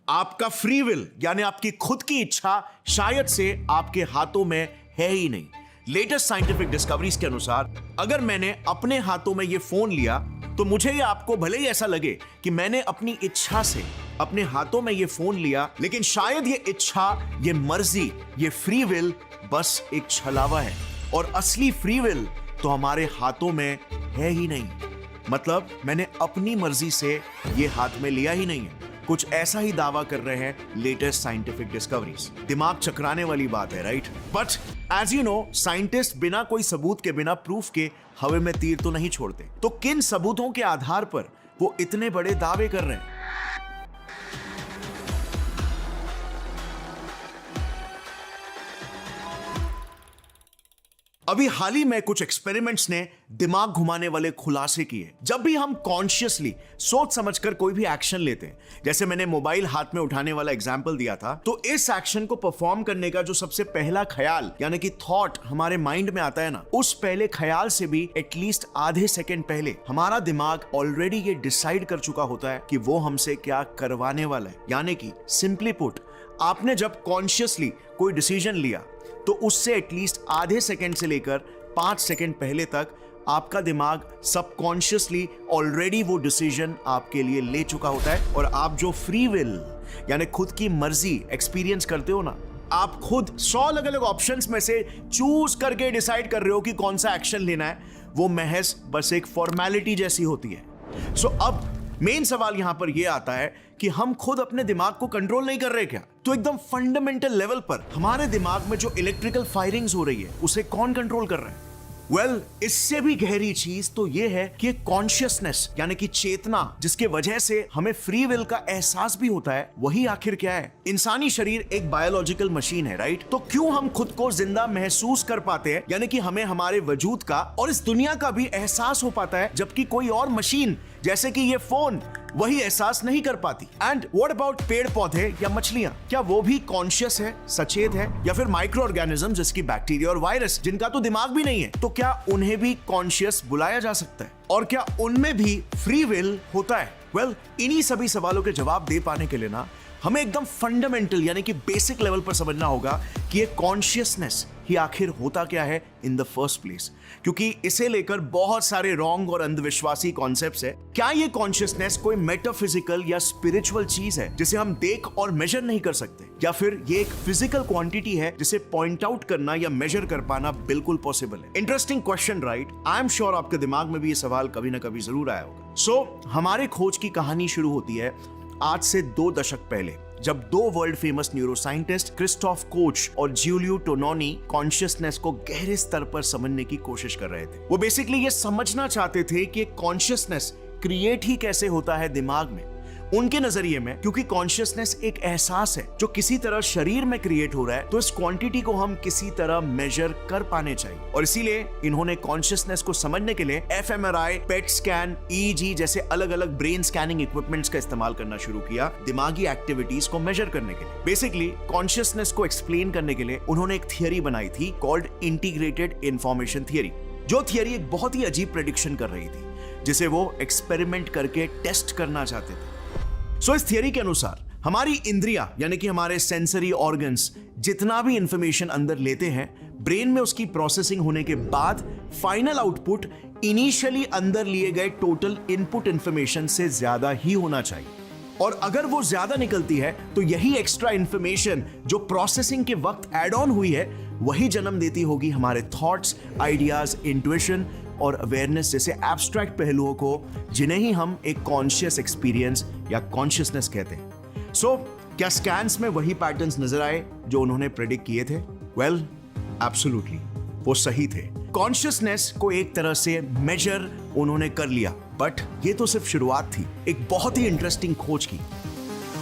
आपका free will यानी आपकी खुद की इच्छा शायद से आपके हाथों में है ही नहीं। लेटेस्ट साइंटिफिक डिस्कवरीज के अनुसार अगर मैंने अपने हाथों में ये फोन लिया तो मुझे या आपको भले ही ऐसा लगे कि मैंने अपनी इच्छा से अपने हाथों में ये फोन लिया, लेकिन शायद ये इच्छा, ये मर्जी, ये फ्री विल बस एक छलावा है और असली फ्री विल तो हमारे हाथों में है ही नहीं। मतलब मैंने अपनी मर्जी से ये हाथ में लिया ही नहीं है। कुछ ऐसा ही दावा कर रहे हैं लेटेस्ट साइंटिफिक डिस्कवरीज। दिमाग चकराने वाली बात है, right? But as you know, scientist बिना कोई सबूत के, बिना प्रूफ के हवा में तीर तो नहीं छोड़ते। तो किन सबूतों के आधार पर वो इतने बड़े दावे कर रहे हैं? अभी हाल ही में कुछ एक्सपेरिमेंट्स ने दिमाग घुमाने वाले खुलासे किए। जब भी हम कॉन्शियसली सोच समझकर कोई भी एक्शन लेते हैं, जैसे मैंने मोबाइल हाथ में उठाने वाला एग्जांपल दिया था, तो इस एक्शन को परफॉर्म करने का जो सबसे पहला ख्याल यानी कि थॉट हमारे माइंड में आता है ना, उस पहले ख्याल से भी एटलीस्ट आधे सेकंड पहले हमारा दिमाग ऑलरेडी ये डिसाइड कर चुका होता है कि वो हमसे क्या करवाने वाला है। यानी कि सिंपली पुट, आपने जब कॉन्शियसली कोई डिसीजन लिया तो उससे एटलीस्ट आधे सेकंड से लेकर 5 सेकंड पहले तक आपका दिमाग सबकॉन्शियसली ऑलरेडी वो डिसीजन आपके लिए ले चुका होता है। और आप जो फ्री विल यानी खुद की मर्जी एक्सपीरियंस करते हो ना, आप खुद 100 अलग अलग ऑप्शंस में से चूज करके डिसाइड कर रहे हो कि कौन सा एक्शन लेना है, वो महज बस एक फॉर्मेलिटी जैसी होती है। सो अब मेन सवाल यहां पर यह आता है कि हम खुद अपने दिमाग को कंट्रोल नहीं कर रहे क्या? तो एकदम फंडामेंटल लेवल पर हमारे दिमाग में जो इलेक्ट्रिकल फायरिंग्स हो रही है उसे कौन कंट्रोल कर रहा है? वेल, इससे भी गहरी चीज तो यह है कि कॉन्शियसनेस यानी कि चेतना, जिसके वजह से हमें फ्री विल का एहसास भी होता है, वही आखिर क्या है? इंसानी शरीर एक बायोलॉजिकल मशीन है, राइट? तो क्यों हम खुद को जिंदा महसूस कर पाते हैं, यानी कि हमें हमारे वजूद का और इस दुनिया का भी एहसास हो पाता है, जबकि कोई और मशीन जैसे कि ये फोन वही एहसास नहीं कर पाती? एंड व्हाट अबाउट पेड़ पौधे या मछलियां? क्या वो भी कॉन्शियस है, सचेत है? या फिर माइक्रो ऑर्गेनिज्म जैसे बैक्टीरिया और वायरस, जिनका तो दिमाग भी नहीं है, तो क्या उन्हें भी कॉन्शियस बुलाया जा सकता है? और क्या उनमें भी फ्री विल होता है? वेल, इन्हीं सभी सवालों के जवाब दे पाने के लिए ना हमें एकदम फंडामेंटल यानी कि बेसिक लेवल पर समझना होगा कि ये कॉन्शियसनेस ही आखिर होता क्या है इन द फर्स्ट प्लेस, क्योंकि इसे लेकर बहुत सारे रॉन्ग और अंधविश्वासी कॉन्सेप्ट्स है। क्या ये कॉन्शियसनेस कोई मेटाफिजिकल या स्पिरिचुअल चीज है जिसे हम देख और मेजर नहीं कर सकते, या फिर ये एक फिजिकल क्वांटिटी है जिसे पॉइंट आउट करना या मेजर कर पाना बिल्कुल पॉसिबल है? Interesting question, right? I am sure आपके दिमाग में भी ये सवाल कभी ना कभी जरूर आया होगा। सो हमारे खोज की कहानी शुरू होती है आज से 2 दशक पहले, जब 2 world famous neuroscientist Christophe coach और जिउलियो टोनोनी कॉन्शियसनेस को गहरे स्तर पर समझने की कोशिश कर रहे थे। वो बेसिकली ये समझना चाहते थे कि कॉन्शियसनेस क्रिएट ही कैसे होता है दिमाग में। उनके नजरिए में, क्योंकि कॉन्शियसनेस एक एहसास है जो किसी तरह शरीर में क्रिएट हो रहा है, तो इस क्वांटिटी को हम किसी तरह मेजर कर पाने चाहिए। और इसीलिए इन्होंने कॉन्शियसनेस को समझने के लिए एफएमआरआई, पेट स्कैन, ईईजी जैसे अलग अलग ब्रेन स्कैनिंग इक्विपमेंट्स का इस्तेमाल करना शुरू किया दिमागी एक्टिविटीज को मेजर करने के लिए। बेसिकली कॉन्शियसनेस को एक्सप्लेन करने के लिए उन्होंने एक थियरी बनाई थी कॉल्ड इंटीग्रेटेड इंफॉर्मेशन थियरी। जो थियरी एक बहुत ही अजीब प्रेडिक्शन कर रही थी, जिसे वो एक्सपेरिमेंट करके टेस्ट करना चाहते थे। सो इस थियरी के अनुसार हमारी इंद्रियां यानी कि हमारे सेंसरी ऑर्गन्स जितना भी इंफॉर्मेशन अंदर लेते हैं, ब्रेन में उसकी प्रोसेसिंग होने के बाद फाइनल आउटपुट इनिशियली अंदर लिए गए टोटल इनपुट इंफॉर्मेशन से ज्यादा ही होना चाहिए। और अगर वो ज्यादा निकलती है तो यही एक्स्ट्रा इंफॉर्मेशन जो प्रोसेसिंग के वक्त ऐड ऑन हुई है, वही जन्म देती होगी हमारे थॉट्स, आइडियाज, इंट्यूशन और अवेयरनेस जैसे एब्स्ट्रैक्ट पहलुओं को, जिन्हें ही हम एक कॉन्शियस एक्सपीरियंस या कॉन्शियसनेस कहते हैं। सो क्या स्कैन्स में वही पैटर्न्स नजर आए जो उन्होंने प्रेडिक्ट किए थे? वेल, एब्सोल्युटली, वो सही थे। कॉन्शियसनेस को एक तरह से मेजर उन्होंने कर लिया, बट ये तो सिर्फ शुरुआत थी एक बहुत ही इंटरेस्टिंग खोज की।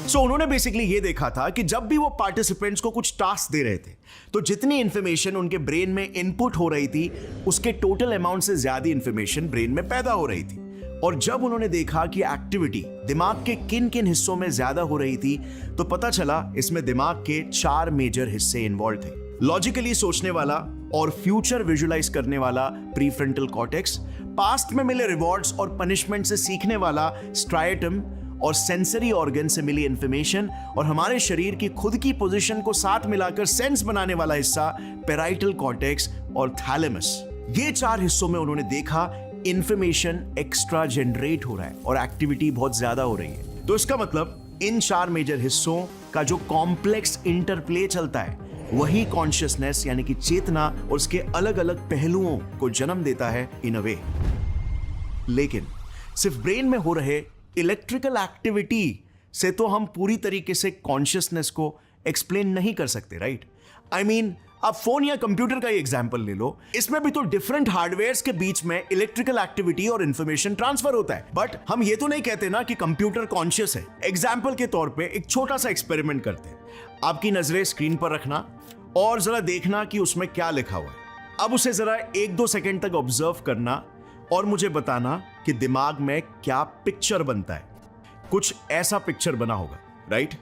सो उन्होंने बेसिकली ये देखा था कि जब भी वो पार्टिसिपेंट्स को कुछ टास्क दे रहे थे, तो जितनी इंफॉर्मेशन उनके ब्रेन में इनपुट हो रही थी, उसके टोटल अमाउंट से ज्यादा इंफॉर्मेशन ब्रेन में पैदा हो रही थी। और जब उन्होंने देखा कि एक्टिविटी दिमाग के किन किन हिस्सों में ज्यादा हो रही थी, तो पता चला इसमें दिमाग के 4 मेजर हिस्से इन्वॉल्व थे। लॉजिकली सोचने वाला और फ्यूचर विजुलाइज करने वाला प्रीफ्रंटल कॉर्टेक्स, पास्ट में मिले रिवॉर्ड्स और पनिशमेंट से सीखने वाला स्ट्राइएटम, और सेंसरी ऑर्गन से मिली इंफॉर्मेशन और हमारे शरीर की खुद की पोजीशन को साथ मिलाकर सेंस बनाने वाला हिस्सा पैराइटल कॉर्टेक्स और थैलेमस। ये 4 हिस्सों में उन्होंने देखा इंफॉर्मेशन एक्स्ट्रा जनरेट हो रहा है और एक्टिविटी बहुत ज्यादा हो रही है। तो इसका मतलब इन 4 मेजर हिस्सों का जो कॉम्प्लेक्स इंटरप्ले चलता है वही कॉन्शियसनेस यानी कि चेतना और उसके अलग अलग पहलुओं को जन्म देता है इन अ वे। लेकिन सिर्फ ब्रेन में हो रहे इलेक्ट्रिकल एक्टिविटी से तो हम पूरी तरीके से कॉन्शियसनेस को एक्सप्लेन नहीं कर सकते, राइट? आई मीन आप फोन या कंप्यूटर का ही एग्जांपल ले लो, इसमें भी तो डिफरेंट हार्डवेयर्स के बीच में इलेक्ट्रिकल एक्टिविटी और इंफॉर्मेशन ट्रांसफर होता है। बट हम ये तो नहीं कहते ना कि कंप्यूटर कॉन्शियस है। एग्जांपल के तौर पे एक छोटा सा एक्सपेरिमेंट करते हैं। आपकी नजरें स्क्रीन पर रखना और जरा देखना कि उसमें क्या लिखा हुआ है। अब उसे जरा 1-2 सेकेंड तक ऑब्जर्व करना और मुझे बताना कि दिमाग में क्या पिक्चर बनता है। कुछ ऐसा पिक्चर बना होगा, राइट?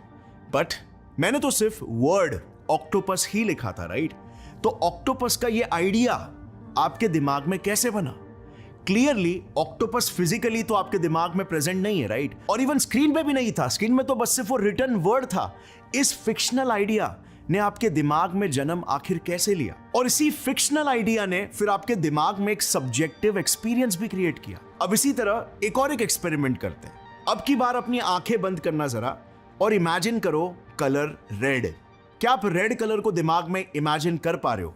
बट मैंने तो सिर्फ वर्ड ऑक्टोपस ही लिखा था, राइट? तो ऑक्टोपस का ये आइडिया आपके दिमाग में कैसे बना? क्लियरली ऑक्टोपस फिजिकली तो आपके दिमाग में प्रेजेंट नहीं है, राइट? और इवन स्क्रीन पे भी नहीं था। स्क्रीन में तो बस सिर्फ वो रिटन वर्ड था। इस फिक्शनल आइडिया ने आपके दिमाग में जन्म आखिर कैसे लिया? और इसी फिक्शनल आइडिया ने फिर आपके दिमाग में एक सब्जेक्टिव एक्सपीरियंस भी क्रिएट किया। अब इसी तरह एक और एक्सपेरिमेंट करते हैं। अब की बार अपनी आंखें बंद करना जरा और इमेजिन करो कलर रेड। क्या आप रेड कलर को दिमाग में इमेजिन कर पा रहे हो?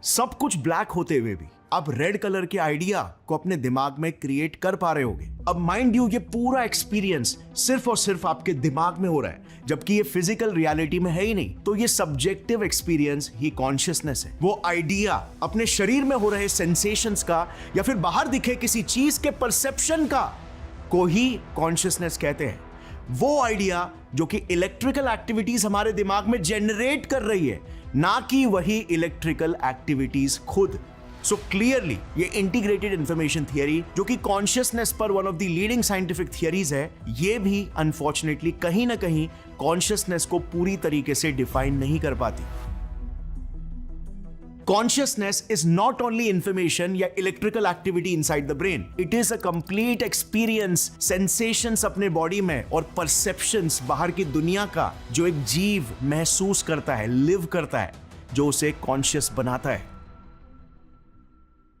सब कुछ ब्लैक होते हुए भी आप रेड कलर के आइडिया को अपने दिमाग में क्रिएट कर पा रहे होगे। अब माइंड यू, ये पूरा एक्सपीरियंस सिर्फ और सिर्फ आपके दिमाग में हो रहा है, जबकि ये फिजिकल रियलिटी में है ही नहीं। तो ये सब्जेक्टिव एक्सपीरियंस ही कॉन्शियसनेस है। वो आइडिया अपने शरीर में हो रहे सेंसेशंस का या फिर बाहर दिखे किसी चीज के परसेप्शन का को ही कॉन्शियसनेस कहते हैं। वो आइडिया जो कि इलेक्ट्रिकल एक्टिविटीज हमारे दिमाग में जनरेट कर रही है, ना कि वही इलेक्ट्रिकल एक्टिविटीज खुद। सो क्लियरली ये इंटीग्रेटेड इंफॉर्मेशन थियरी, जो कि कॉन्शियसनेस पर one of the leading scientific theories है, ये भी अनफॉर्चुनेटली कहीं ना कहीं कॉन्शियसनेस को पूरी तरीके से डिफाइन नहीं कर पाती। Consciousness is not only information या electrical activity inside the brain. It is a complete experience, sensations अपने बॉडी में और perceptions बाहर की दुनिया का जो एक जीव महसूस करता है, लिव करता है, जो उसे कॉन्शियस बनाता है।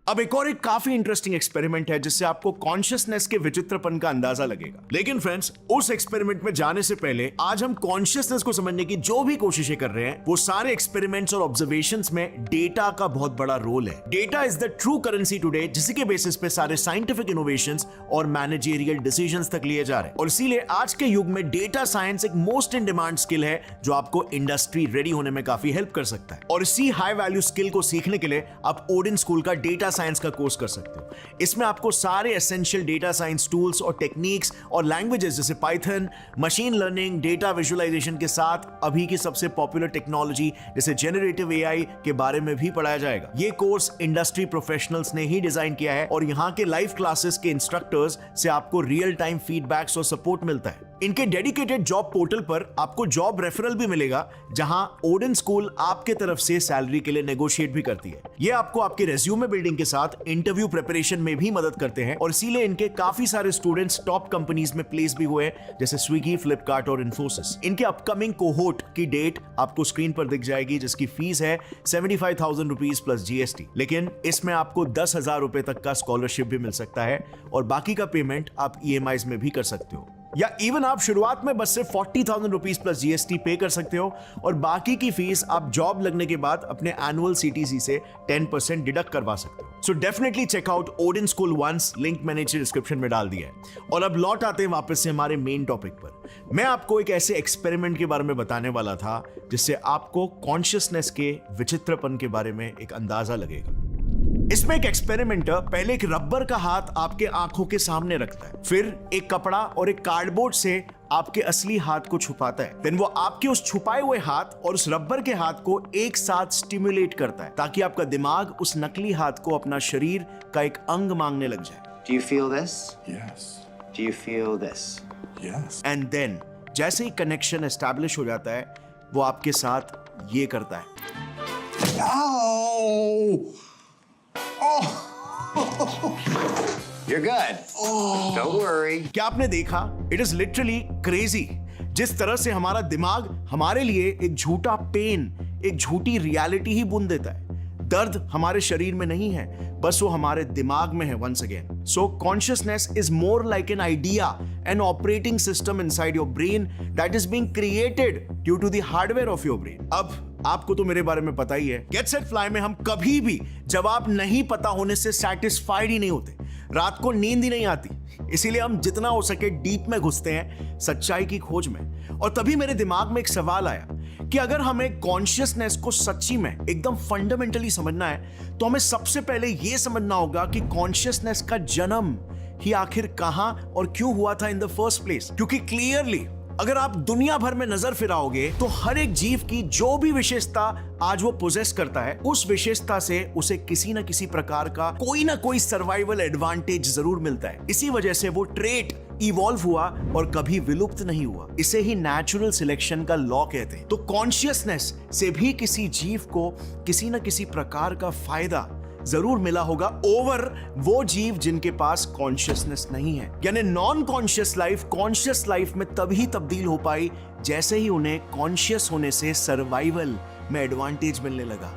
अब एक काफी इंटरेस्टिंग एक्सपेरिमेंट है जिससे आपको कॉन्शियसनेस के विचित्रपन का अंदाजा लगेगा। लेकिन फ्रेंड्स, उस एक्सपेरिमेंट में जाने से पहले आज हम कॉन्शियसनेस को समझने की जो भी कोशिशें कर रहे हैं, वो सारे एक्सपेरिमेंट्स और ऑब्जर्वेशंस में डेटा का बहुत बड़ा रोल है। Data is the true currency today, जिसके बेसिस पे सारे साइंटिफिक इनोवेशंस और मैनेजरियल डिसीजंस तक लिए जा रहे हैं। और इसीलिए आज के युग में डेटा साइंस एक मोस्ट इन डिमांड स्किल है जो आपको इंडस्ट्री रेडी होने में काफी हेल्प कर सकता है। और इसी हाई वैल्यू स्किल को सीखने के लिए आप ओडिन स्कूल का डेटा साइंस का कोर्स कर सकते हो। इसमें आपको सारे एसेंशियल डेटा साइंस टूल्स और टेक्निक्स और लैंग्वेजेस जैसे Python, machine learning, data visualisation के साथ अभी की सबसे पॉपुलर टेक्नोलॉजी जैसे जेनरेटिव एआई के बारे में भी पढ़ाया जाएगा। ये कोर्स इंडस्ट्री प्रोफेशनल्स ने ही डिजाइन किया है और यहाँ के लाइव क्लासेस के इंस्ट्रक्टर्स से आपको रियल टाइम फीडबैक्स और सपोर्ट मिलता है। इनके डेडिकेटेड जॉब पोर्टल पर आपको जॉब रेफरल भी मिलेगा, जहां ओडिन स्कूल आपके तरफ से सैलरी के लिए नेगोशिएट भी करती है। ये आपको आपके रेज्यूमे बिल्डिंग के साथ इंटरव्यू प्रिपरेशन में भी मदद करते हैं और इसीलिए इनके काफी सारे स्टूडेंट्स टॉप कंपनीज में प्लेस भी हुए, जैसे स्विगी, फ्लिपकार्ट और इन्फोसिस। इनके अपकमिंग कोहोर्ट की डेट आपको स्क्रीन पर दिख जाएगी, जिसकी फीस है 75,000 रुपीज प्लस जीएसटी। लेकिन इसमें आपको 10,000 रुपए तक का स्कॉलरशिप भी मिल सकता है और बाकी का पेमेंट आप ईएमआईज में भी कर सकते हो, या इवन आप शुरुआत में बस सिर्फ 40,000 रुपीज प्लस जीएसटी पे कर सकते हो और बाकी की फीस आप जॉब लगने के बाद अपने एनुअल सीटीसी से 10% डिडक्ट करवा सकते हो। So definitely check out Odin school once, link मैंने नीचे डिस्क्रिप्शन में डाल दिया है। और अब लौट आते हैं वापस से हमारे मेन टॉपिक पर। मैं आपको एक ऐसे एक्सपेरिमेंट के बारे में बताने वाला था जिससे आपको कॉन्शियसनेस के विचित्रपन के बारे में एक अंदाजा लगेगा। इसमें एक एक्सपेरिमेंटर पहले एक रबर का हाथ आपके आंखों के सामने रखता है, फिर एक कपड़ा और एक कार्डबोर्ड से आपके असली हाथ को छुपाता है। देन वो आपके उस छुपाए हुए हाथ और उस रबर के हाथ को एक साथ स्टिमुलेट करता है ताकि आपका दिमाग उस नकली हाथ को अपना शरीर का एक अंग मांगने लग जाए। Do you feel this? Yes. Do you feel this? Yes. And then जैसे ही कनेक्शन एस्टैब्लिश हो जाता है, वो आपके साथ ये करता है। Ow! Oh! You're good. Don't worry. क्या आपने देखा? इट इज लिटरली क्रेजी जिस तरह से हमारा दिमाग हमारे लिए एक झूठा पेन, एक झूठी रियलिटी ही बुन देता है। दर्द हमारे शरीर में नहीं है, बस वो हमारे दिमाग में है। Once again, so consciousness is more like an idea, an operating system inside your brain that is being created due to the hardware of your brain. अब आपको तो मेरे बारे में पता ही है, गेट सेट फ्लाई में हम कभी भी जवाब नहीं पता होने से सेटिस्फाइड ही नहीं होते। रात को नींद ही नहीं आती, इसीलिए हम जितना हो सके डीप में घुसते हैं सच्चाई की खोज में। और तभी मेरे दिमाग में एक सवाल आया कि अगर हमें कॉन्शियसनेस को सच्ची में एकदम फंडामेंटली समझना है तो हमें सबसे पहले यह समझना होगा कि कॉन्शियसनेस का जन्म ही आखिर कहां और क्यों हुआ था इन द फर्स्ट प्लेस। क्योंकि क्लियरली अगर आप दुनिया भर में नजर फिराओगे तो हर एक जीव की जो भी विशेषता आज वो पोजेस करता है, उस विशेषता से उसे किसी न किसी प्रकार का कोई ना कोई सर्वाइवल एडवांटेज जरूर मिलता है। इसी वजह से वो ट्रेट इवॉल्व हुआ और कभी विलुप्त नहीं हुआ। इसे ही नेचुरल सिलेक्शन का लॉ कहते हैं। तो कॉन्शियसनेस से भी किसी जीव को किसी न किसी प्रकार का फायदा जरूर मिला होगा ओवर वो जीव जिनके पास कॉन्शियसनेस नहीं है। यानी non conscious life conscious life में तभी तब्दील हो पाई जैसे ही उन्हें कॉन्शियस होने से सर्वाइवल में एडवांटेज मिलने लगा।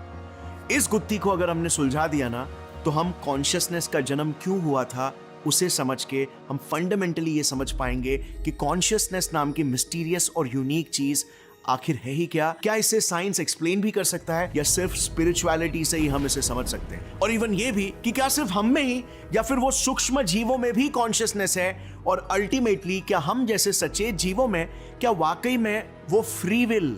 इस गुत्थी को अगर हमने सुलझा दिया ना, तो हम कॉन्शियसनेस का जन्म क्यों हुआ था उसे समझ के हम फंडामेंटली ये समझ पाएंगे कि कॉन्शियसनेस नाम की मिस्टीरियस और यूनिक चीज आखिर है ही क्या इसे साइंस एक्सप्लेन भी कर सकता है या सिर्फ स्पिरिचुअलिटी से ही हम इसे समझ सकते हैं। और इवन ये भी कि क्या सिर्फ हम में ही या फिर वो सूक्ष्म जीवों में भी कॉन्शियसनेस है, और अल्टीमेटली क्या हम जैसे सचेत जीवों में क्या वाकई में वो फ्री विल,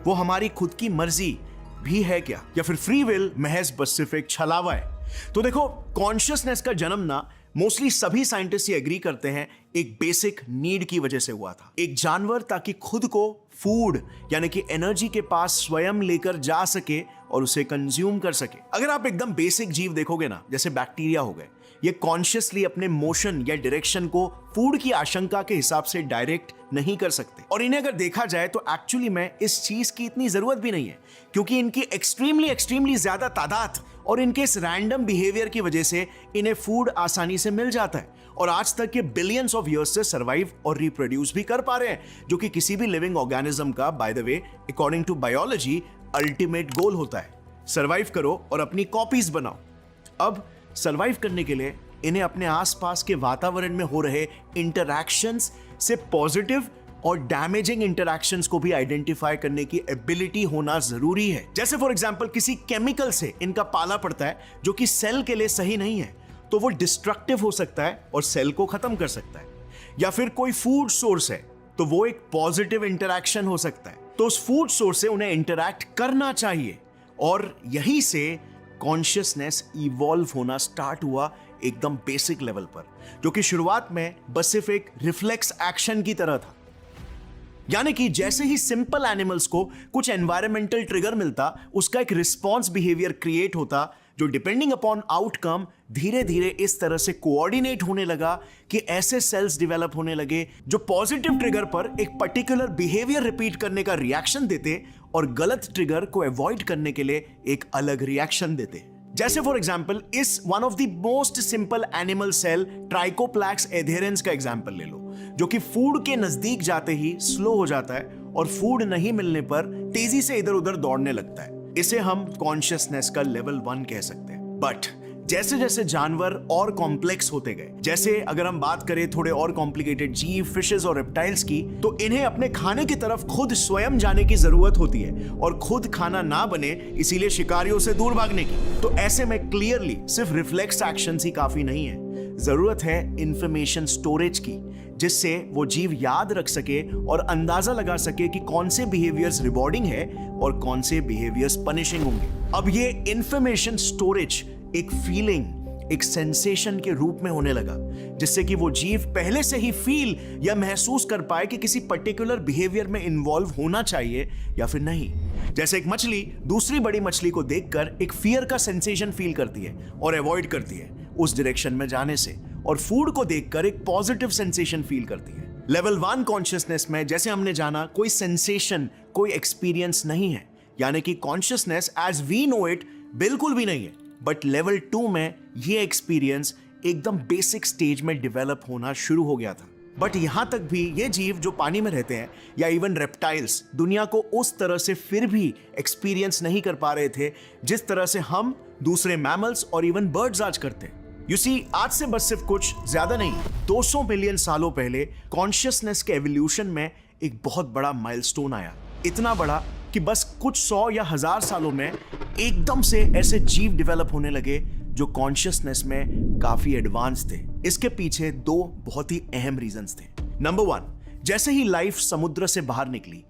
वो हमारी खुद की मर्जी भी है क्या, या फिर फ्री विल महज बस सिर्फ एक छलावा है। तो देखो, कॉन्शियसनेस का जन्म ना मोस्टली सभी साइंटिस्ट ये एग्री करते हैं एक बेसिक नीड की वजह से हुआ था। एक जानवर ताकि खुद को फूड यानी कि एनर्जी के पास स्वयं लेकर जा सके और उसे कंज्यूम कर सके। अगर आप एकदम बेसिक जीव देखोगे ना, जैसे बैक्टीरिया हो गए, ये कॉन्शियसली अपने मोशन या डायरेक्शन को फूड की आशंका के हिसाब से डायरेक्ट नहीं कर सकते। और इन्हें अगर देखा जाए तो एक्चुअली में इस चीज की इतनी जरूरत भी नहीं है, क्योंकि इनकी एक्सट्रीमली ज्यादा तादाद और इनके इस रैंडम बिहेवियर की वजह से इन्हें फूड आसानी से मिल जाता है। और आज तक ये बिलियंस ऑफ ईयर्स से सर्वाइव और रिप्रोड्यूस भी कर पा रहे हैं, जो कि किसी भी लिविंग ऑर्गेनिज्म का by the way according to biology ultimate goal होता है। सर्वाइव करो और अपनी कॉपीज बनाओ। अब सर्वाइव करने के लिए इन्हें अपने आसपास के वातावरण में हो रहे इंटरैक्शंस से पॉजिटिव और डैमेजिंग इंटरैक्शंस को भी आइडेंटिफाई करने की एबिलिटी होना जरूरी है। जैसे फॉर एग्जांपल किसी केमिकल से इनका पाला पड़ता है जो कि सेल के लिए सही नहीं है, तो वो डिस्ट्रक्टिव हो सकता है और सेल को खत्म कर सकता है। या फिर कोई फूड सोर्स है तो वो एक पॉजिटिव इंटरैक्शन हो सकता है, तो उस फूड सोर्स से उन्हें इंटरैक्ट करना चाहिए। और यहीं से कॉन्शियसनेस इवॉल्व होना स्टार्ट हुआ एकदम बेसिक लेवल पर, जो कि शुरुआत में बस सिर्फ एक रिफ्लेक्स एक्शन की तरह था। यानी कि जैसे ही सिंपल एनिमल्स को कुछ एनवायरमेंटल ट्रिगर मिलता, उसका एक रिस्पॉन्स बिहेवियर क्रिएट होता जो डिपेंडिंग अपॉन आउटकम धीरे धीरे इस तरह से कोऑर्डिनेट होने लगा कि ऐसे सेल्स डेवलप होने लगे जो पॉजिटिव ट्रिगर पर एक पर्टिकुलर बिहेवियर रिपीट करने का रिएक्शन देते और गलत ट्रिगर को अवॉइड करने के लिए एक अलग रिएक्शन देते। जैसे फॉर एग्जांपल इस one of the most simple animal cell Trichoplax adherens का एग्जांपल ले लो, जो कि फूड के नजदीक जाते ही स्लो हो जाता है और फूड नहीं मिलने पर तेजी से इधर उधर दौड़ने लगता है। इसे हम कॉन्शियसनेस का लेवल 1 कह सकते हैं। बट जैसे जैसे जानवर और कॉम्प्लेक्स होते गए, जैसे अगर हम बात करें थोड़े और कॉम्प्लिकेटेड जीव, फिशेस और रेप्टाइल्स की, तो इन्हें अपने खाने की तरफ खुद स्वयं जाने की जरूरत होती है और खुद खाना ना बने इसीलिए शिकारियों से दूर भागने की। तो ऐसे में क्लियरली सिर्फ रिफ्लेक्स एक्शंस ही काफी नहीं है, जरूरत है इंफॉर्मेशन स्टोरेज की, जिससे वो जीव याद रख सके और अंदाजा लगा सके कि कौन से बिहेवियर्स रिवॉर्डिंग है और कौन से बिहेवियर्स पनिशिंग होंगे। अब ये इंफॉर्मेशन स्टोरेज एक फीलिंग, एक सेंसेशन के रूप में होने लगा, जिससे कि वो जीव पहले से ही फील या महसूस कर पाए कि किसी पर्टिकुलर बिहेवियर में इन्वॉल्व होना चाहिए या फिर नहीं। जैसे एक मछली दूसरी बड़ी मछली को देखकर एक फियर का सेंसेशन फील करती है और अवॉइड करती है उस डायरेक्शन में जाने से, और फूड को देखकर एक पॉजिटिव सेंसेशन फील करती है। लेवल 1 कॉन्शियसनेस में जैसे हमने जाना कोई सेंसेशन, कोई एक्सपीरियंस नहीं है, यानी कि consciousness as we know it बिल्कुल भी नहीं है। बट लेवल 2 में ये एक्सपीरियंस एकदम बेसिक स्टेज में डेवलप होना शुरू हो गया था। बट यहां तक भी ये जीव जो पानी में रहते हैं या इवन रेप्टाइल्स दुनिया को उस तरह से फिर भी एक्सपीरियंस नहीं कर पा रहे थे जिस तरह से हम दूसरे मैमल्स और इवन बर्ड्स आज करते हैं। यू सी, आज से बस सिर्फ कुछ ज्यादा नहीं, 200 मिलियन सालों पहले कॉन्शियसनेस के एवोल्यूशन में एक बहुत बड़ा माइलस्टोन आया। इतना बड़ा कि बस कुछ 100 या 1000 सालों में एकदम से ऐसे जीव डेवलप होने लगे जो कॉन्शियसनेस में काफी एडवांस थे। इसके पीछे 2 बहुत ही अहम रीजंस थे। नंबर 1, जैसे ही लाइफ समुद्र से बाहर निकली,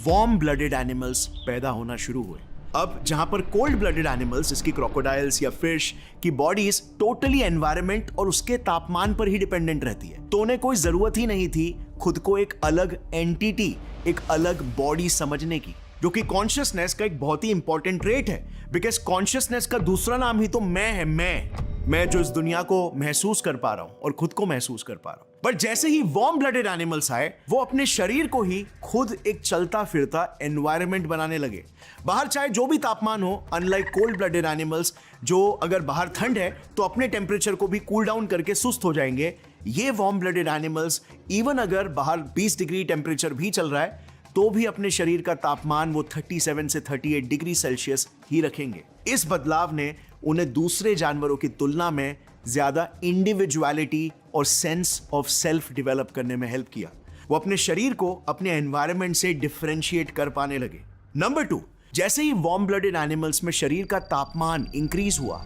वार्म ब्लडेड एनिमल्स पैदा होना शुरू हुए। अब जहां पर कोल्ड ब्लडेड एनिमल्स, इसकी क्रोकोडाइल्स या फिश की बॉडीज टोटली एनवायरनमेंट और उसके तापमान पर ही डिपेंडेंट रहती है, तो उन्हें कोई जरूरत ही नहीं थी खुद को एक अलग एंटिटी, एक अलग बॉडी समझने की, जो कि कॉन्शियसनेस का एक बहुत ही इंपॉर्टेंट ट्रेट है। बिकॉज कॉन्शियसनेस का दूसरा नाम ही तो मैं है, मैं जो इस दुनिया को महसूस कर पा रहा हूं और खुद को महसूस कर पा रहा हूं। बट जैसे ही वार्म ब्लडेड एनिमल्स आए, वो अपने शरीर को ही खुद एक चलता फिरता एनवायरनमेंट बनाने लगे। बाहर चाहे जो भी तापमान हो, अनलाइक कोल्ड ब्लडेड एनिमल्स जो अगर बाहर ठंड है तो अपने टेम्परेचर को भी कूल डाउन करके सुस्त हो जाएंगे, ये वार्म ब्लडेड एनिमल्स इवन अगर बाहर 20 डिग्री टेम्परेचर भी चल रहा है तो भी अपने शरीर का तापमान वो 37 से 38 डिग्री सेल्सियस ही रखेंगे। इस बदलाव ने उन्हें दूसरे जानवरों की तुलना में ज्यादा इंडिविजुअलिटी और सेंस ऑफ सेल्फ डेवलप करने में हेल्प किया। वो अपने शरीर को अपने एनवायरनमेंट से डिफरेंशिएट कर पाने लगे। नंबर 2, जैसे ही वार्म ब्लडेड एनिमल्स में शरीर का तापमान इंक्रीज हुआ,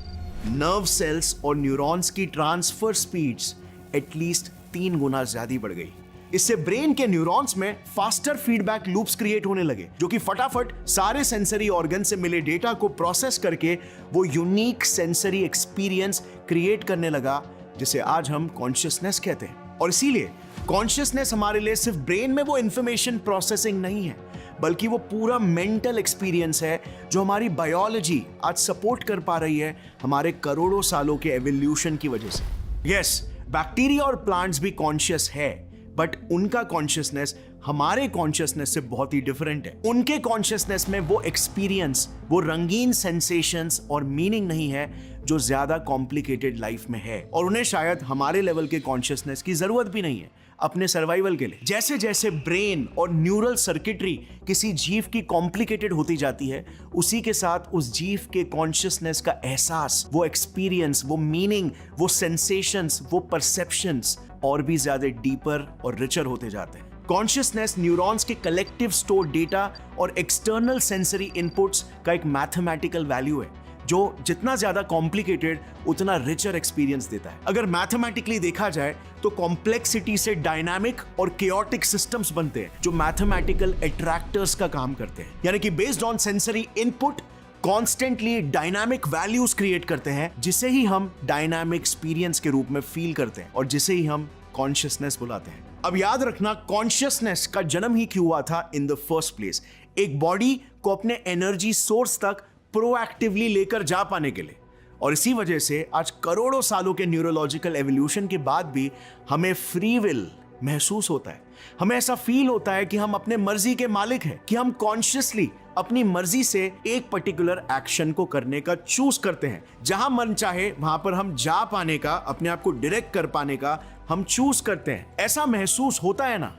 नर्व सेल्स और न्यूरॉन्स की ट्रांसफर स्पीड्स एटलीस्ट 3 गुना ज्यादा बढ़ गई। इससे ब्रेन के न्यूरॉन्स में फास्टर फीडबैक लूप्स क्रिएट होने लगे, जो कि फटाफट सारे सेंसरी ऑर्गन से मिले डेटा को प्रोसेस करके वो यूनिक सेंसरी एक्सपीरियंस क्रिएट करने लगा, जिसे आज हम कॉन्शियसनेस कहते हैं। और इसीलिए कॉन्शियसनेस हमारे लिए सिर्फ ब्रेन में वो इंफॉर्मेशन प्रोसेसिंग नहीं है, बल्कि वो पूरा मेंटल एक्सपीरियंस है जो हमारी बायोलॉजी आज सपोर्ट कर पा रही है हमारे करोड़ों सालों के एवोल्यूशन की वजह से। यस, बैक्टीरिया और प्लांट्स भी कॉन्शियस है, बट उनका कॉन्शियसनेस हमारे कॉन्शियसनेस से बहुत ही डिफरेंट है। उनके कॉन्शियसनेस में वो एक्सपीरियंस, वो रंगीन सेंसेशंस और मीनिंग नहीं है जो ज्यादा कॉम्प्लिकेटेड लाइफ में है, और उन्हें शायद हमारे लेवल के कॉन्शियसनेस की जरूरत भी नहीं है अपने सर्वाइवल के लिए। जैसे जैसे ब्रेन और न्यूरल सर्किटरी किसी जीव की कॉम्प्लिकेटेड होती जाती है, उसी के साथ उस जीव के कॉन्शियसनेस का एहसास, वो एक्सपीरियंस, वो मीनिंग, वो सेंसेशंस, वो परसेप्शंस और भी ज्यादा डीपर और रिचर होते जाते हैं। कॉन्शियसनेस न्यूरॉन्स के कलेक्टिव स्टोर डेटा और एक्सटर्नल सेंसरी इनपुट्स का एक मैथमेटिकल वैल्यू है, जो जितना ज्यादा कॉम्प्लिकेटेड उतना रिचर एक्सपीरियंस देता है। अगर मैथमेटिकली देखा जाए तो कॉम्प्लेक्सिटी से डायनामिक और केओटिक सिस्टम्स बनते हैं जो मैथमेटिकल अट्रैक्टर्स का काम करते हैं, यानी कि based on sensory input constantly dynamic values create करते हैं, जिसे ही हम डायनामिक एक्सपीरियंस के रूप में फील करते हैं और जिसे ही हम कॉन्शियसनेस बुलाते हैं। अब याद रखना, कॉन्शियसनेस का जन्म ही क्यों हुआ था इन द फर्स्ट प्लेस, एक बॉडी को अपने एनर्जी सोर्स तक प्रोएक्टिवली लेकर जा पाने के लिए। और इसी वजह से आज करोड़ों सालों के न्यूरोलॉजिकल एवोल्यूशन के बाद भी हमें फ्री विल महसूस होता है। हमें ऐसा फील होता है कि हम अपने मर्जी के मालिक हैं, कि हम कॉन्शियसली अपनी मर्जी से एक पर्टिकुलर एक्शन को करने का चूज करते हैं। जहां मन चाहे वहां पर हम जा पाने का, अपने आप को डायरेक्ट कर पाने का हम चूज करते हैं। ऐसा महसूस होता है ना।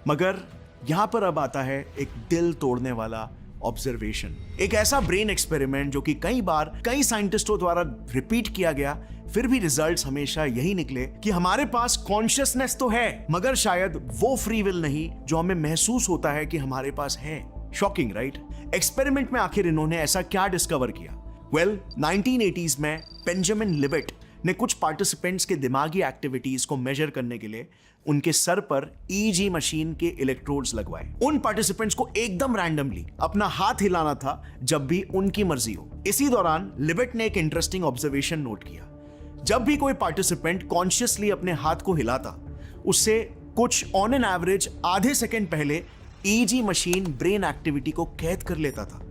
मगर यहां पर अब आता है एक दिल तोड़ने वाला ऑब्जर्वेशन, एक ऐसा ब्रेन एक्सपेरिमेंट जो कि कई बार कई साइंटिस्टों द्वारा रिपीट किया गया, फिर भी रिजल्ट्स हमेशा यही निकले कि हमारे पास कॉन्शियसनेस तो है, मगर शायद वो फ्री विल नहीं जो हमें महसूस होता है कि हमारे पास है। Shocking, right? एक्सपेरिमेंट में आखिर इन्होंने ऐसा क्या डिस्कवर किया? वेल, 1980s में बेंजामिन लिबेट ने कुछ पार्टिसिपेंट्स के दिमागी एक्टिविटीज को मेजर करने के लिए उनके सर पर ईजी मशीन के इलेक्ट्रोड्स लगवाए। उन पार्टिसिपेंट्स को एकदम रैंडमली अपना हाथ हिलाना था जब भी उनकी मर्जी हो। इसी दौरान लिबेट ने एक इंटरेस्टिंग ऑब्जर्वेशन नोट किया। जब भी कोई पार्टिसिपेंट कॉन्शियसली अपने हाथ को हिलाता, उससे कुछ ऑन एन एवरेज आधे सेकेंड पहले ईजी मशीन ब्रेन एक्टिविटी को कैद कर लेता था।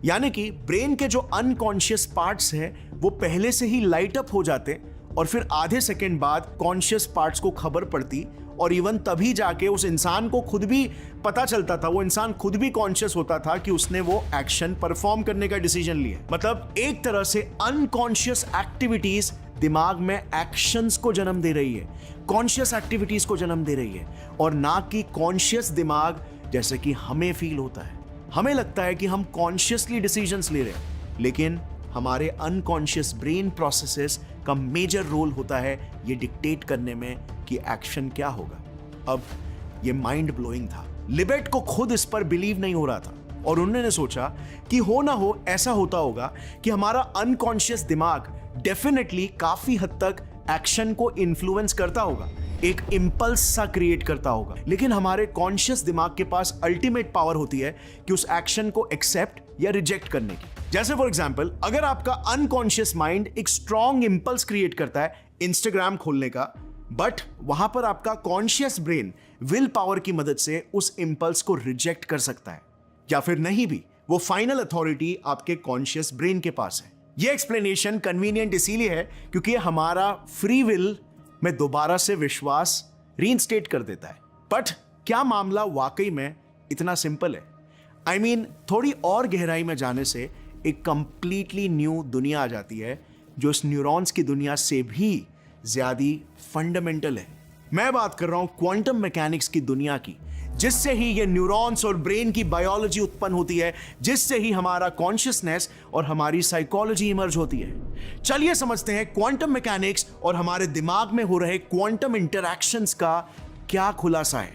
यानी कि ब्रेन के जो अनकॉन्शियस पार्ट्स हैं वो पहले से ही लाइट अप हो जाते और फिर आधे सेकेंड बाद कॉन्शियस पार्ट्स को खबर पड़ती, और इवन तभी जाके उस इंसान को खुद भी पता चलता था, वो इंसान खुद भी कॉन्शियस होता था कि उसने वो एक्शन परफॉर्म करने का डिसीजन लिया। मतलब एक तरह से अनकॉन्शियस एक्टिविटीज दिमाग में एक्शंस को जन्म दे रही है, कॉन्शियस एक्टिविटीज को जन्म दे रही है, और ना कि कॉन्शियस दिमाग जैसे कि हमें फील होता है। हमें लगता है कि हम कॉन्शियसली डिसीजंस ले रहे हैं, लेकिन हमारे अनकॉन्शियस ब्रेन प्रोसेसेस का मेजर रोल होता है ये डिक्टेट करने में कि एक्शन क्या होगा। अब ये माइंड ब्लोइंग था। लिबेट को खुद इस पर बिलीव नहीं हो रहा था और उन्होंने सोचा कि हो ना हो ऐसा होता होगा कि हमारा अनकॉन्शियस दिमाग डेफिनेटली काफी हद तक एक्शन को इन्फ्लुएंस करता होगा, एक इंपल्स सा क्रिएट करता होगा, लेकिन हमारे कॉन्शियस दिमाग के पास अल्टीमेट पावर होती है कि उस एक्शन को एक्सेप्ट या रिजेक्ट करने की। जैसे फॉर एग्जांपल, अगर आपका अनकॉन्शियस माइंड एक स्ट्रॉन्ग इंपल्स क्रिएट करता है इंस्टाग्राम खोलने का, बट वहां पर आपका कॉन्शियस ब्रेन विल पावर की मदद से उस इंपल्स को रिजेक्ट कर सकता है, या फिर नहीं भी, वो फाइनल अथॉरिटी आपके कॉन्शियस ब्रेन के पास है। ये एक्सप्लेनेशन कन्वीनियंट इसीलिए है क्योंकि हमारा फ्री विल में दोबारा से विश्वास रीइंस्टेट कर देता है। बट क्या मामला वाकई में इतना सिंपल है? आई मीन, थोड़ी और गहराई में जाने से एक कंप्लीटली न्यू दुनिया आ जाती है जो इस न्यूरॉन्स की दुनिया से भी ज्यादा फंडामेंटल है। मैं बात कर रहा हूं क्वांटम मैकेनिक्स की दुनिया की, जिससे ही ये न्यूरॉन्स और ब्रेन की बायोलॉजी उत्पन्न होती है, जिससे ही हमारा कॉन्शियसनेस और हमारी साइकोलॉजी इमर्ज होती है। चलिए समझते हैं क्वांटम मैकेनिक्स और हमारे दिमाग में हो रहे क्वांटम इंटरैक्शंस का क्या खुलासा है,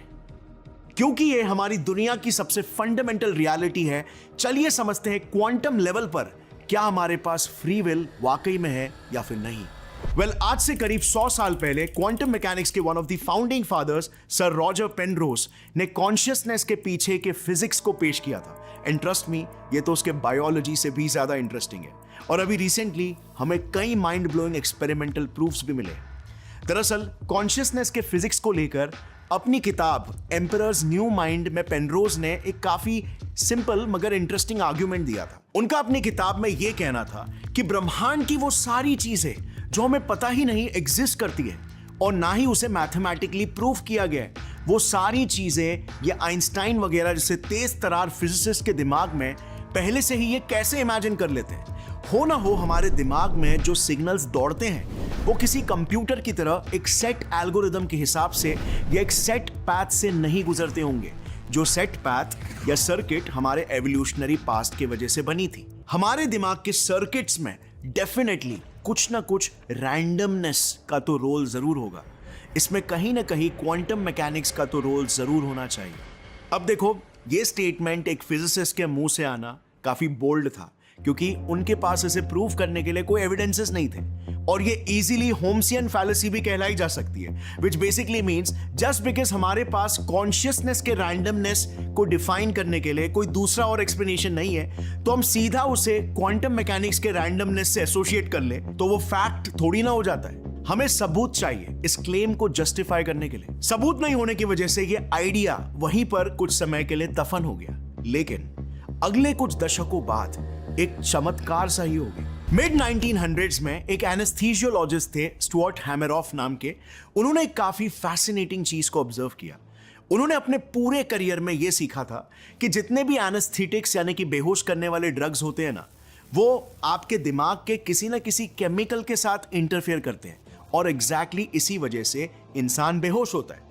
क्योंकि ये हमारी दुनिया की सबसे फंडामेंटल रियलिटी है। चलिए समझते हैं क्वांटम लेवल पर क्या हमारे पास फ्री विल वाकई में है या फिर नहीं। आज से करीब 100 साल पहले क्वांटम मैकेनिक्स के one of the founding fathers sir Roger Penrose ने कॉन्शियसनेस के पीछे के फिजिक्स को पेश किया था। एंड ट्रस्ट मी, ये तो उसके बायोलॉजी से भी ज्यादा इंटरेस्टिंग है। और अभी रिसेंटली हमें कई माइंड ब्लोइंग एक्सपेरिमेंटल प्रूफ्स भी मिले। दरअसल कॉन्शियसनेस के फिजिक्स को लेकर अपनी किताब एम्परर्स न्यू माइंड में पेनरोज ने एक काफी सिंपल मगर इंटरेस्टिंग आर्ग्यूमेंट दिया था। उनका अपनी किताब में यह कहना था कि ब्रह्मांड की वो सारी चीजें जो हमें पता ही नहीं एग्जिस्ट करती है और ना ही उसे मैथमेटिकली प्रूफ किया गया है, वो सारी चीजें ये आइंस्टाइन वगैरह जैसे तेज तरार फिजिसिस्ट के दिमाग में पहले से ही ये कैसे इमेजिन कर लेते हैं। हो ना हो हमारे दिमाग में जो सिग्नल्स दौड़ते हैं वो किसी कंप्यूटर की तरह एक सेट एल्गोरिदम के हिसाब से या एक सेट पैथ से नहीं गुजरते होंगे, जो सेट पैथ या सर्किट हमारे एवोल्यूशनरी पास्ट के वजह से बनी थी। हमारे दिमाग के सर्किट्स में डेफिनेटली कुछ ना कुछ रैंडमनेस का तो रोल जरूर होगा। इसमें कहीं ना कहीं क्वांटम मैकेनिक्स का तो रोल जरूर होना चाहिए। अब देखो, ये स्टेटमेंट एक फिजिसिस्ट के मुंह से आना काफी बोल्ड था, क्योंकि उनके पास इसे प्रूव करने के लिए कोई एविडेंसेस नहीं थे, और ये इजीली होम्सियन फैलेसी भी कहलाई जा सकती है, which basically means just because हमारे पास कॉन्शियसनेस के रैंडमनेस को डिफाइन करने के लिए कोई दूसरा और एक्सप्लेनेशन नहीं है, तो हम सीधा उसे क्वांटम मैकेनिक्स के रैंडमनेस से एसोसिएट कर ले तो वो फैक्ट थोड़ी ना हो जाता है। हमें सबूत चाहिए इस क्लेम को जस्टिफाई करने के लिए। सबूत नहीं होने की वजह से ये आइडिया वहीं पर कुछ समय के लिए दफन हो गया। लेकिन अगले कुछ दशकों बाद एक चमत्कार सा ही हो गया। मिड 1900s में एक एनेस्थीसियोलॉजिस्ट थे स्टुअर्ट हैमरऑफ नाम के। उन्होंने एक काफी फैसिनेटिंग चीज को ऑब्जर्व किया। उन्होंने अपने पूरे करियर में यह सीखा था कि जितने भी एनेस्थेटिक्स यानी कि बेहोश करने वाले ड्रग्स होते हैं ना, वो आपके दिमाग के किसी ना किसी केमिकल के साथ इंटरफेयर करते हैं और एग्जैक्टली इसी वजह से इंसान बेहोश होता है।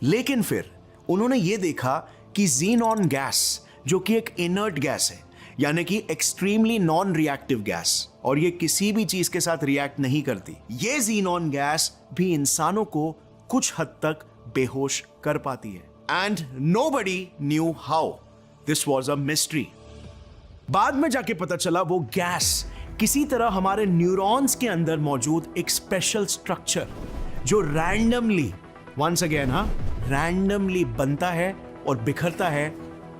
लेकिन फिर उन्होंने ये देखा कि ज़ीनॉन गैस, जो कि एक इनर्ट गैस है, यानी कि एक्सट्रीमली नॉन रिएक्टिव गैस, और ये किसी भी चीज के साथ रिएक्ट नहीं करती, ये ज़ीनॉन गैस भी इंसानों को कुछ हद तक बेहोश कर पाती है। And nobody knew how. This was a mystery. बाद में जाके पता चला वो गैस किसी तरह हमारे न्यूरॉन्स के अंदर मौजूद एक स्पेशल स्ट्रक्चर जो रैंडमली, वंस अगेन रैंडमली बनता है और बिखरता है,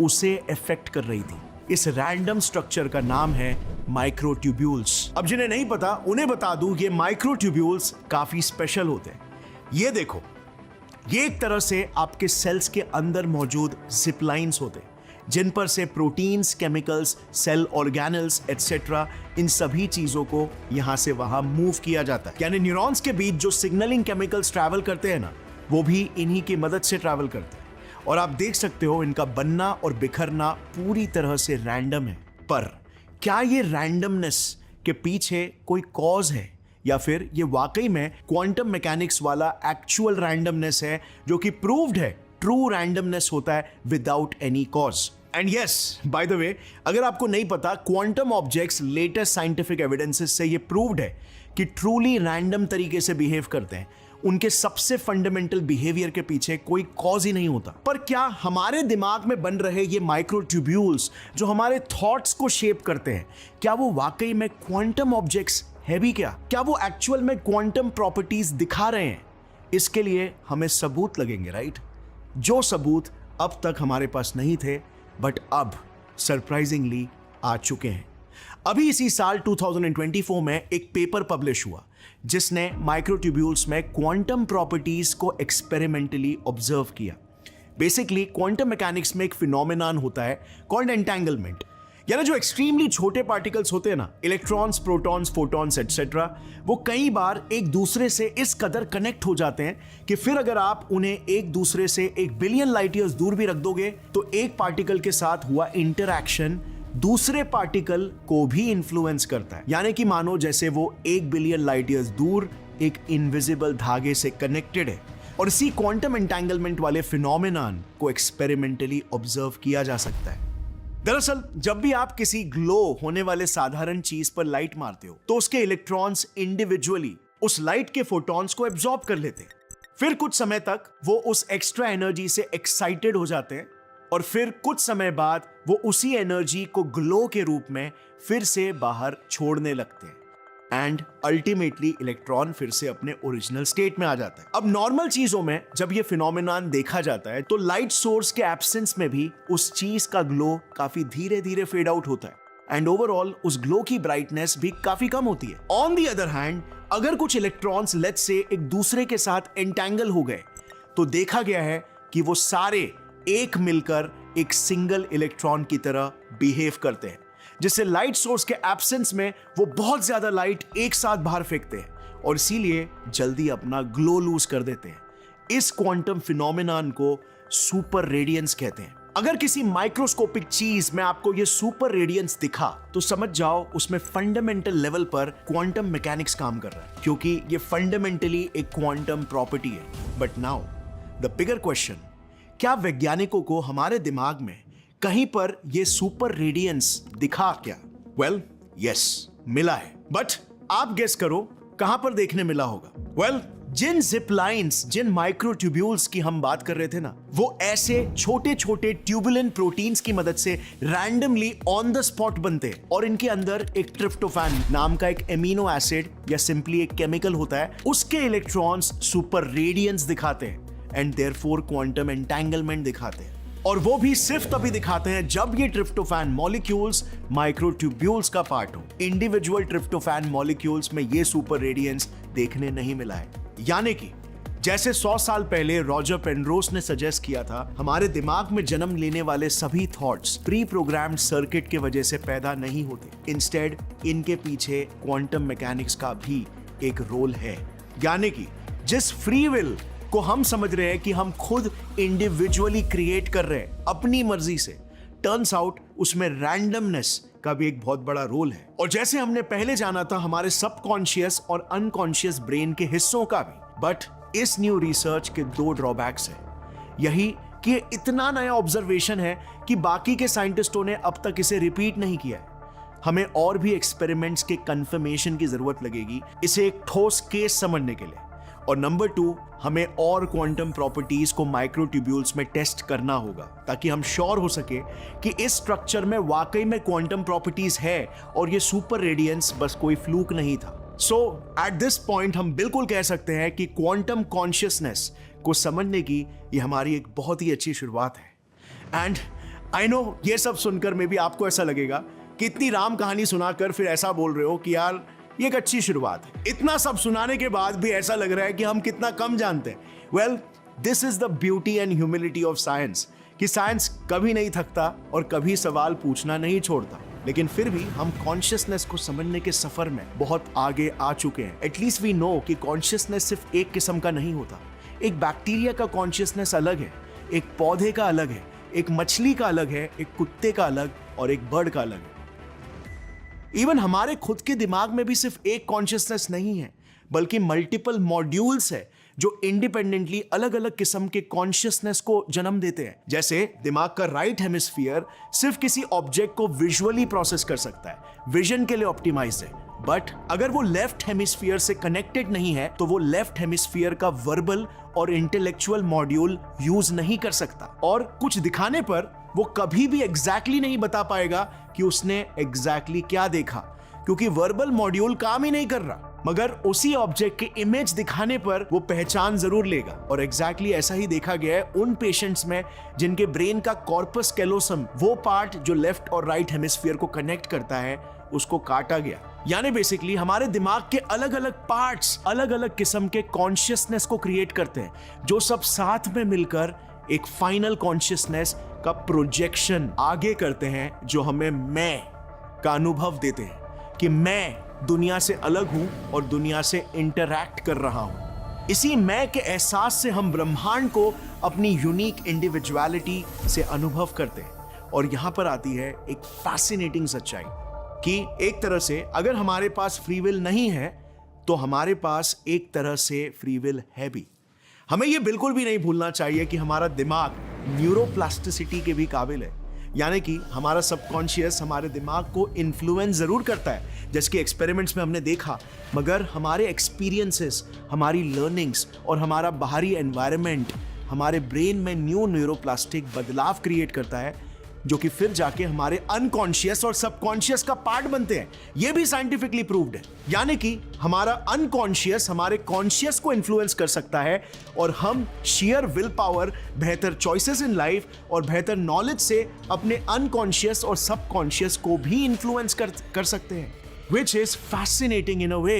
उसे इफेक्ट कर रही थी। इस रैंडम स्ट्रक्चर का नाम है माइक्रोट्यूब्यूल्स। अब जिन्हें नहीं पता उन्हें बता दूं, ये माइक्रोट्यूब्यूल्स काफी स्पेशल होते हैं। ये देखो, ये एक तरह से आपके सेल्स के अंदर मौजूद जिप लाइन्स होते हैं, जिन पर से proteins, chemicals, cell organelles etcetera, इन सभी चीजों को यहां से वहां मूव किया जाता है। यानी न्यूरॉन्स के बीच जो सिग्नलिंग केमिकल्स ट्रैवल करते हैं ना, वो भी इन्हीं की मदद से ट्रैवल करते हैं। और आप देख सकते हो इनका बनना और बिखरना पूरी तरह से रैंडम है। पर क्या ये रैंडमनेस के पीछे कोई कॉज है या फिर ये वाकई में क्वांटम मैकेनिक्स वाला एक्चुअल रैंडमनेस है जो कि प्रूव्ड है ट्रू रैंडमनेस होता है without any cause. And yes, bye the वे, अगर आपको नहीं पता, quantum objects latest scientific evidences से ये प्रूव्ड है कि ट्रूली रैंडम तरीके से बिहेव करते हैं। उनके सबसे फंडामेंटल बिहेवियर के पीछे कोई कॉज ही नहीं होता। पर क्या हमारे दिमाग में बन रहे ये माइक्रोट्यूब्यूल्स जो हमारे थॉट्स को शेप करते हैं, क्या वो वाकई में क्वांटम ऑब्जेक्ट्स है भी क्या वो एक्चुअल में क्वांटम प्रॉपर्टीज दिखा रहे हैं? इसके लिए हमें सबूत लगेंगे, राइट? जो सबूत अब तक हमारे पास नहीं थे बट अब सरप्राइजिंगली आ चुके हैं। अभी इसी साल 2024 में एक पेपर पब्लिश हुआ जिसने माइक्रोट्यूब्यूल्स में क्वांटम प्रॉपर्टीज को एक्सपेरिमेंटली ऑब्जर्व किया। बेसिकली क्वांटम मैकेनिक्स में एक फिनोमेनन होता है कॉल्ड एंटेंगलमेंट, यानी जो एक्सट्रीमली छोटे पार्टिकल्स होते हैं ना, इलेक्ट्रॉन्स, प्रोटॉन्स, फोटॉन्स एटसेट्रा, वो कई बार एक दूसरे से इस कदर कनेक्ट हो जाते हैं कि फिर अगर आप उन्हें एक दूसरे से 1 बिलियन लाइट ईयर्स दूर भी रख दोगे तो एक पार्टिकल के साथ हुआ इंटरैक्शन दूसरे पार्टिकल को भी इन्फ्लुएंस करता है। यानी कि मानो जैसे वो 1 बिलियन लाइट ईयर्स दूर एक इनविजिबल धागे से कनेक्टेड है। और इसी क्वांटम एंटेंगलमेंट वाले फिनोमेनन को एक्सपेरिमेंटली ऑब्जर्व किया जा सकता है। दरअसल जब भी आप किसी ग्लो होने वाले साधारण चीज पर लाइट मारते हो तो उसके इलेक्ट्रॉन्स इंडिविजुअली उस लाइट के फोटॉन्स को एब्जॉर्ब कर लेते हैं। फिर कुछ समय तक वो उस एक्स्ट्रा एनर्जी से एक्साइटेड हो जाते हैं और फिर कुछ समय बाद वो उसी एनर्जी को ग्लो के रूप में फिर से बाहर छोड़ने लगते हैं एंड अल्टीमेटली इलेक्ट्रॉन फिर से अपने ओरिजिनल स्टेट में आ जाता है। अब नॉर्मल चीजों में जब ये फिनोमेनन देखा जाता है तो लाइट सोर्स के एब्सेंस में भी उस चीज का ग्लो काफी धीरे धीरे फेड आउट होता है एंड ओवरऑल उस ग्लो की ब्राइटनेस भी काफी कम होती है। ऑन द अदर हैंड, अगर कुछ इलेक्ट्रॉन्स लेट्स से एक दूसरे के साथ एंटेंगल हो गए तो देखा गया है कि वो सारे एक मिलकर एक सिंगल इलेक्ट्रॉन की तरह बिहेव करते हैं, जिससे लाइट सोर्स के एब्सेंस में वो बहुत ज्यादा लाइट एक साथ बाहर फेंकते हैं और इसीलिए जल्दी अपना ग्लो लूज कर देते हैं। इस क्वांटम फिनोमेनन को सुपर रेडियंस कहते हैं। अगर किसी माइक्रोस्कोपिक चीज में आपको ये सुपर रेडियंस दिखा तो समझ जाओ उसमें फंडामेंटल लेवल पर क्वांटम मैकेनिक्स काम कर रहा है, क्योंकि ये फंडामेंटली एक क्वांटम प्रॉपर्टी है। But now the bigger question, क्या वैज्ञानिकों को हमारे दिमाग में कहीं पर ये सुपर रेडियंस दिखा क्या? वेल, यस, मिला है। बट आप गेस करो कहां पर देखने मिला होगा? वेल, जिन जिप लाइन्स, जिन माइक्रोट्यूब्यूल्स की हम बात कर रहे थे ना, वो ऐसे छोटे छोटे ट्यूबुलेंट प्रोटीन्स की मदद से रैंडमली ऑन द स्पॉट बनते हैं और इनके अंदर एक ट्रिप्टोफैन नाम का एक एमिनो एसिड या सिंपली एक केमिकल होता है, उसके इलेक्ट्रॉन्स सुपर रेडियंस दिखाते हैं एंड देयरफॉर क्वांटम एंटेंगलमेंट दिखाते हैं। और वो भी सिर्फ तभी दिखाते हैं जब ये ट्रिप्टोफैन मॉलिक्यूल्स माइक्रोट्यूब्यूल्स का पार्ट हो। इंडिविजुअल ट्रिप्टोफैन मॉलिक्यूल्स में ये सुपर रेडियंस देखने नहीं मिला है। यानी कि जैसे 100 साल पहले रॉजर पेनरोस ने सजेस्ट किया था, हमारे दिमाग में जन्म लेने वाले सभी थॉट्स प्री प्रोग्राम्ड सर्किट के वजह से पैदा नहीं होते। इंस्टेड इनके पीछे क्वांटम मैकेनिक्स का भी एक रोल है। यानी कि जिस फ्री विल को हम समझ रहे हैं कि हम खुद इंडिविजुअली क्रिएट कर रहे हैं अपनी मर्जी से, टर्न्स आउट उसमें रैंडमनेस का भी एक बहुत बड़ा रोल है। और जैसे हमने पहले जाना था हमारे सबकॉन्शियस और अनकॉन्शियस ब्रेन के हिस्सों का भी, बट इस न्यू रिसर्च के 2 ड्रॉबैक्स हैं। यही कि ये इतना नया ऑब्जर्वेशन है कि बाकी के साइंटिस्टों ने अब तक इसे रिपीट नहीं किया है। हमें और भी एक्सपेरिमेंट्स के कंफर्मेशन की जरूरत लगेगी इसे एक ठोस केस समझने के लिए। और नंबर 2, हमें और क्वांटम प्रॉपर्टीज को माइक्रोट्यूब्यूल्स में टेस्ट करना होगा ताकि हम श्योर हो सके कि इस स्ट्रक्चर में वाकई में क्वांटम प्रॉपर्टीज है और ये सुपर रेडियंस बस कोई फ्लूक नहीं था। सो एट दिस पॉइंट हम बिल्कुल कह सकते हैं कि क्वांटम कॉन्शियसनेस को समझने की ये हमारी एक बहुत ही अच्छी शुरुआत है। एंड आई नो ये सब सुनकर में भी आपको ऐसा लगेगा कि इतनी राम कहानी सुनाकर फिर ऐसा बोल रहे हो कि यार ये एक अच्छी शुरुआत है। इतना सब सुनाने के बाद भी ऐसा लग रहा है कि हम कितना कम जानते हैं। Well, this is the beauty and humility of science कि साइंस कभी नहीं थकता और कभी सवाल पूछना नहीं छोड़ता। लेकिन फिर भी हम कॉन्शियसनेस को समझने के सफर में बहुत आगे आ चुके हैं। एटलीस्ट वी नो कि कॉन्शियसनेस सिर्फ एक किस्म का नहीं होता। एक बैक्टीरिया का कॉन्शियसनेस अलग है, एक पौधे का अलग है, एक मछली का अलग है, एक कुत्ते का अलग और एक बर्ड का अलग है। इवन हमारे खुद के दिमाग में भी सिर्फ एक कॉन्शियसनेस नहीं है, बल्कि मल्टीपल मॉड्यूल्स है जो इंडिपेंडेंटली अलग अलग किस्म के कॉन्शियसनेस को जन्म देते हैं। जैसे दिमाग का राइट हेमिस्फीयर सिर्फ किसी ऑब्जेक्ट को विजुअली प्रोसेस कर सकता है, विजन के लिए ऑप्टिमाइज्ड है, बट अगर वो लेफ्ट हेमिस्फीयर से कनेक्टेड नहीं है तो वो लेफ्ट हेमिस्फीयर का वर्बल और इंटेलेक्चुअल मॉड्यूल यूज नहीं कर सकता, और कुछ दिखाने पर वो कभी भी एग्जैक्टली नहीं बता पाएगा कि उसने एग्जैक्टली क्या देखा, क्योंकि वर्बल मॉड्यूल काम ही नहीं कर रहा। मगर उसी ऑब्जेक्ट के इमेज दिखाने पर वो पहचान जरूर लेगा। और एग्जैक्टली ऐसा ही देखा गया है उन पेशेंट्स में जिनके ब्रेन का कॉर्पस कैलोसम, वो पार्ट जो लेफ्ट और राइट हेमिस्फीयर को कनेक्ट करता है, उसको काटा गया। यानी बेसिकली हमारे दिमाग के अलग अलग पार्ट्स अलग अलग किस्म के कॉन्शियसनेस को क्रिएट करते हैं, जो सब साथ में मिलकर एक फाइनल कॉन्शियसनेस का प्रोजेक्शन आगे करते हैं, जो हमें मैं का अनुभव देते हैं कि मैं दुनिया से अलग हूं और दुनिया से इंटरैक्ट कर रहा हूं। इसी मैं के एहसास से हम ब्रह्मांड को अपनी यूनिक इंडिविजुअलिटी से अनुभव करते हैं। और यहां पर आती है एक फैसिनेटिंग सच्चाई कि एक तरह से अगर हमारे पास फ्री विल नहीं है तो हमारे पास एक तरह से फ्री विल है भी। हमें यह बिल्कुल भी नहीं भूलना चाहिए कि हमारा दिमाग न्यूरोप्लास्टिसिटी के भी काबिल है, यानी कि हमारा सबकॉन्शियस हमारे दिमाग को इन्फ्लुएंस जरूर करता है, जैसे कि एक्सपेरिमेंट्स में हमने देखा, मगर हमारे एक्सपीरियंसेस, हमारी लर्निंग्स और हमारा बाहरी एनवायरनमेंट हमारे ब्रेन में न्यूरोप्लास्टिक बदलाव क्रिएट करता है, जो कि फिर जाके हमारे अनकॉन्शियस और सबकॉन्शियस का पार्ट बनते हैं। यह भी साइंटिफिकली प्रूव्ड है, यानी कि हमारा अनकॉन्शियस हमारे कॉन्शियस को इन्फ्लुएंस कर सकता है और हम शेयर विल पावर, बेहतर चॉइसेस इन लाइफ और बेहतर नॉलेज से अपने अनकॉन्शियस और सबकॉन्शियस को भी इन्फ्लुएंस कर सकते हैं, विच इज फैसिनेटिंग इन अ वे।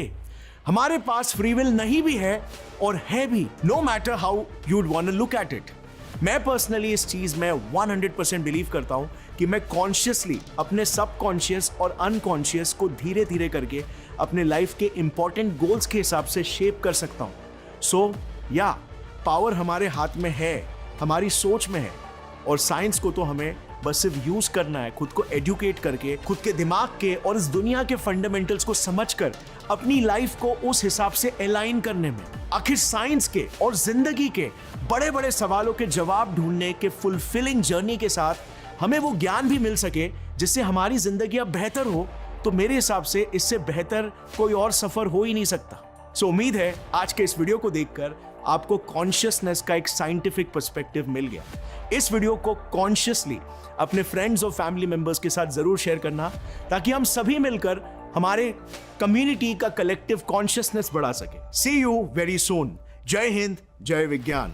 हमारे पास फ्री विल नहीं भी है और है भी, no matter how you'd want to look at it. मैं पर्सनली इस चीज में 100% बिलीव करता हूं कि मैं कॉन्शियसली अपने सबकॉन्शियस और अनकॉन्शियस को धीरे धीरे करके अपने लाइफ के इंपॉर्टेंट गोल्स के हिसाब से शेप कर सकता हूं। सो या पावर हमारे हाथ में है, हमारी सोच में है, और साइंस को तो हमें बस सिर्फ यूज करना है, खुद को एजुकेट करके, खुद के दिमाग के और इस दुनिया के फंडामेंटल्स को समझकर अपनी लाइफ को उस हिसाब से अलाइन करने में। आखिर साइंस के और जिंदगी के बड़े बड़े सवालों के जवाब ढूंढने के फुलफिलिंग जर्नी के साथ हमें वो ज्ञान भी मिल सके जिससे हमारी जिंदगी अब बेहतर हो, तो मेरे हिसाब से इससे बेहतर कोई और सफर हो ही नहीं सकता। सो उम्मीद है आज के इस वीडियो को देखकर आपको कॉन्शियसनेस का एक साइंटिफिक पर्सपेक्टिव मिल गया। इस वीडियो को कॉन्शियसली अपने फ्रेंड्स और फैमिली मेंबर्स के साथ जरूर शेयर करना, ताकि हम सभी मिलकर हमारे कम्युनिटी का कलेक्टिव कॉन्शियसनेस बढ़ा सके। सी यू वेरी सून। जय हिंद, जय विज्ञान।